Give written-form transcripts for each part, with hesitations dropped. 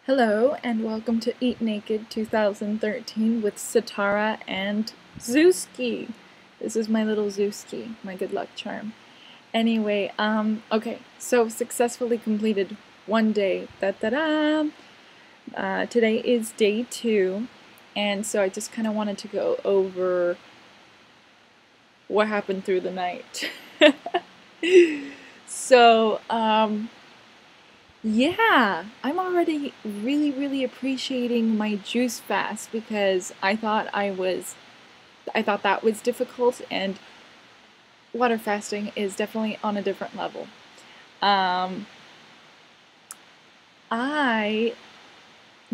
Hello and welcome to Eat Naked 2013 with Setareh and Zewski. This is my little Zewski, my good luck charm. Anyway, okay, so successfully completed one day. Da-da-da! Today is day 2, and so I just kind of wanted to go over what happened through the night. So, yeah, I'm already really appreciating my juice fast because I thought that was difficult, and water fasting is definitely on a different level. I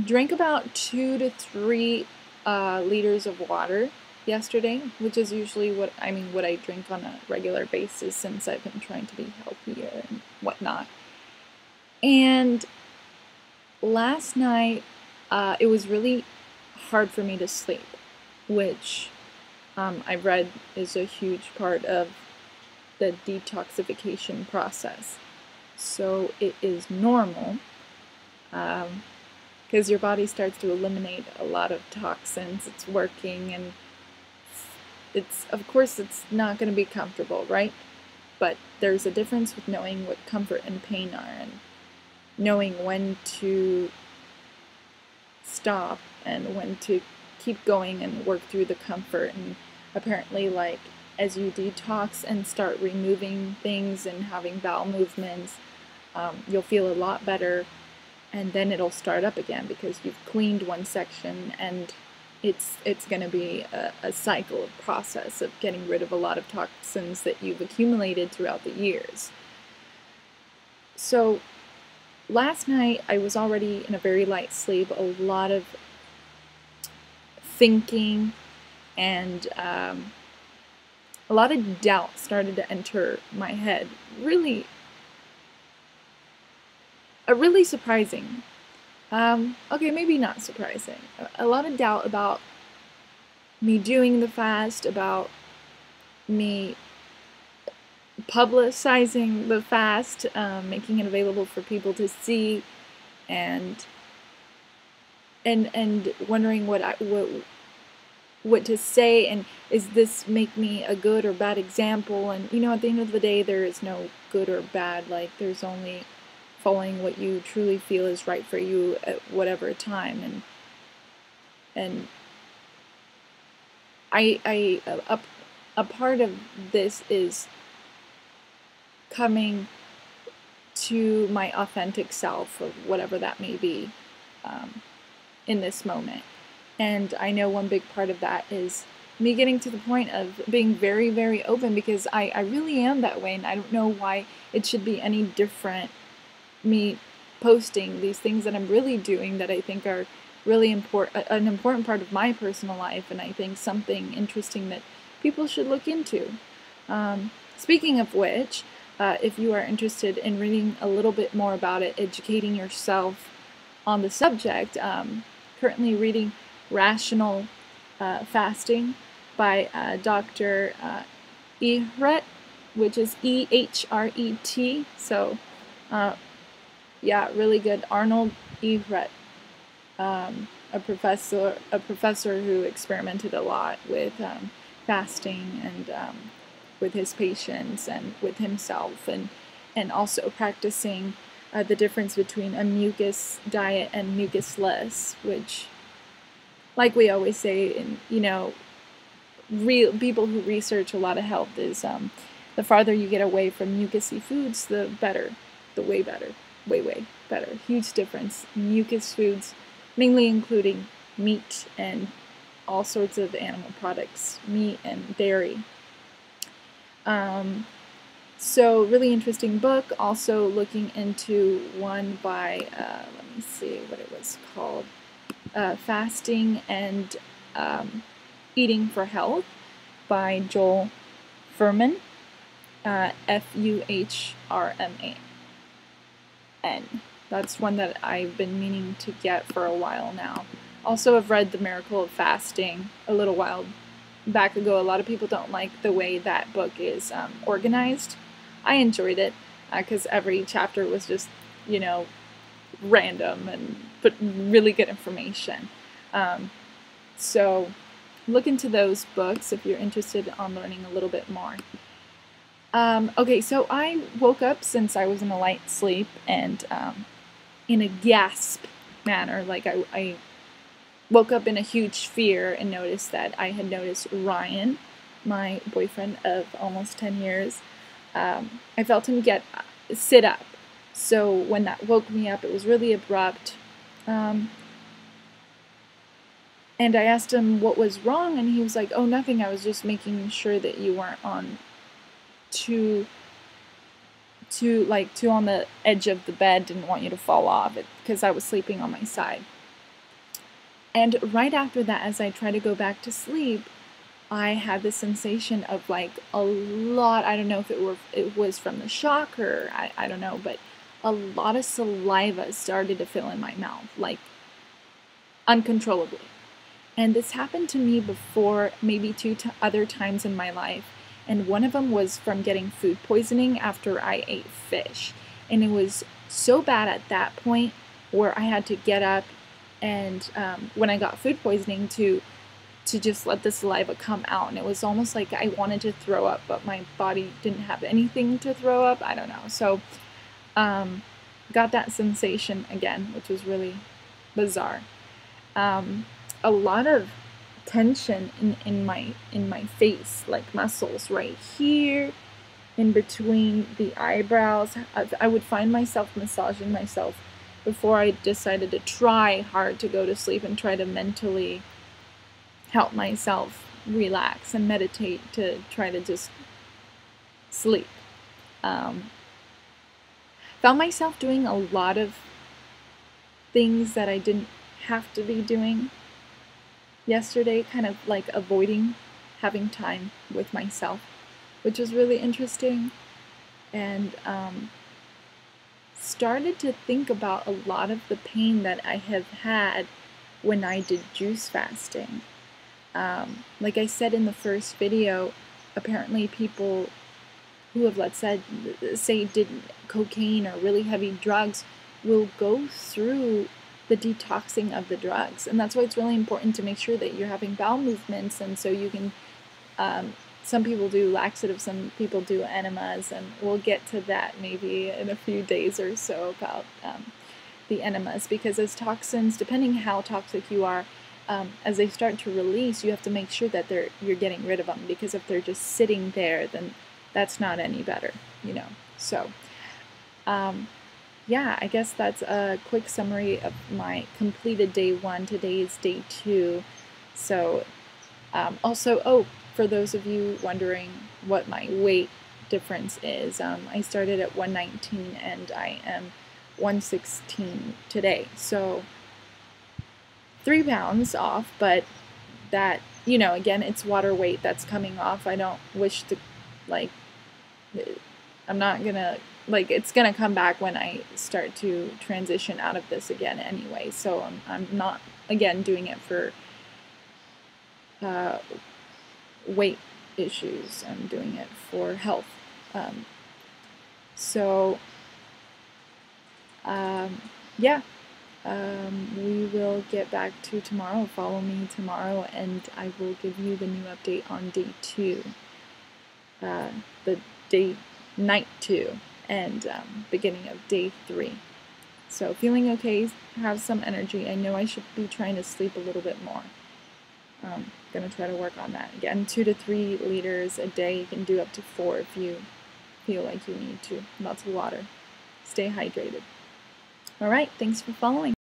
drank about 2 to 3 liters of water yesterday, which is usually what I drink on a regular basis since I've been trying to be healthier and whatnot. And last night, it was really hard for me to sleep, which I've read is a huge part of the detoxification process. So it is normal, because your body starts to eliminate a lot of toxins. It's working, and of course it's not going to be comfortable, right? But there's a difference with knowing what comfort and pain are, and knowing when to stop and when to keep going and work through the comfort. And apparently, like, as you detox and start removing things and having bowel movements, you'll feel a lot better, and then it'll start up again because you've cleaned one section, and it's going to be a cycle of process of getting rid of a lot of toxins that you've accumulated throughout the years. So last night, I was already in a very light sleep, a lot of thinking, and a lot of doubt started to enter my head. Really surprising. Okay, maybe not surprising. A lot of doubt about me doing the fast, about me publicizing the fast, making it available for people to see, and wondering what to say, and is this make me a good or bad example? And at the end of the day, there is no good or bad. Like, there's only following what you truly feel is right for you at whatever time. And a part of this is coming to my authentic self, or whatever that may be, in this moment. And I know one big part of that is me getting to the point of being very open, because I really am that way, and I don't know why it should be any different, me posting these things that I'm really doing that I think are really an important part of my personal life, and I think something interesting that people should look into. Speaking of which, if you are interested in reading a little bit more about it, educating yourself on the subject, currently reading Rational Fasting by Dr. Ehret, which is Ehret. So, yeah, really good. Arnold Ehret, a professor who experimented a lot with fasting, and with his patients and with himself, and also practicing the difference between a mucus diet and mucusless, which, like we always say, in real people who research a lot of health, is the farther you get away from mucusy foods, the better, way better. Huge difference. Mucus foods, mainly including meat and all sorts of animal products, meat and dairy. So really interesting book. Also looking into one by, let me see what it was called, Fasting and Eating for Health by Joel Fuhrman, Fuhrman. That's one that I've been meaning to get for a while now. Also, I've read The Miracle of Fasting a little while back ago. A lot of people don't like the way that book is organized. I enjoyed it because every chapter was just, random but really good information. So look into those books if you're interested on learning a little bit more. Okay, so I woke up since I was in a light sleep and in a gasp manner. Like I woke up in a huge fear and noticed that I had noticed Ryan, my boyfriend of almost 10 years, I felt him sit up. So when that woke me up, it was really abrupt. And I asked him what was wrong, and he was like, "Oh, nothing. I was just making sure that you weren't on too on the edge of the bed. Didn't want you to fall off because I was sleeping on my side." And right after that, as I tried to go back to sleep, I had this sensation of like a lot, I don't know if it was from the shock or I don't know, but a lot of saliva started to fill in my mouth, like uncontrollably. And this happened to me before, maybe two other times in my life. And one of them was from getting food poisoning after I ate fish. And it was so bad at that point where I had to get up and when I got food poisoning to just let the saliva come out. And it was almost like I wanted to throw up, but my body didn't have anything to throw up. I don't know. So got that sensation again, which was really bizarre. A lot of tension in my face, like muscles right here, in between the eyebrows. I would find myself massaging myself before I decided to try hard to go to sleep and try to mentally help myself relax and meditate to try to just sleep. Found myself doing a lot of things that I didn't have to be doing yesterday, kind of like avoiding having time with myself, which was really interesting, and started to think about a lot of the pain that I have had when I did juice fasting. Like I said in the first video, apparently people who have, let's say did cocaine or really heavy drugs will go through the detoxing of the drugs, and that's why it's really important to make sure that you're having bowel movements. And so you can some people do laxatives, some people do enemas, and we'll get to that maybe in a few days or so about the enemas, because as toxins, depending how toxic you are, as they start to release, you have to make sure that you're getting rid of them, because if they're just sitting there, then that's not any better, you know. So yeah, I guess that's a quick summary of my completed day 1. Today is day 2. So also, for those of you wondering what my weight difference is, I started at 119 and I am 116 today. So 3 pounds off, but that, you know, again, it's water weight that's coming off. I don't wish to, like, I'm not gonna, like, it's gonna come back when I start to transition out of this again anyway. So I'm not, again, doing it for weight issues. I'm doing it for health. Yeah. We will get back to tomorrow. Follow me tomorrow, and I will give you the new update on day 2, night 2, and beginning of day 3. So feeling okay, have some energy. I know I should be trying to sleep a little bit more. Gonna try to work on that. Again, 2 to 3 liters a day. You can do up to 4 if you feel like you need to. Lots of water. Stay hydrated. All right, thanks for following.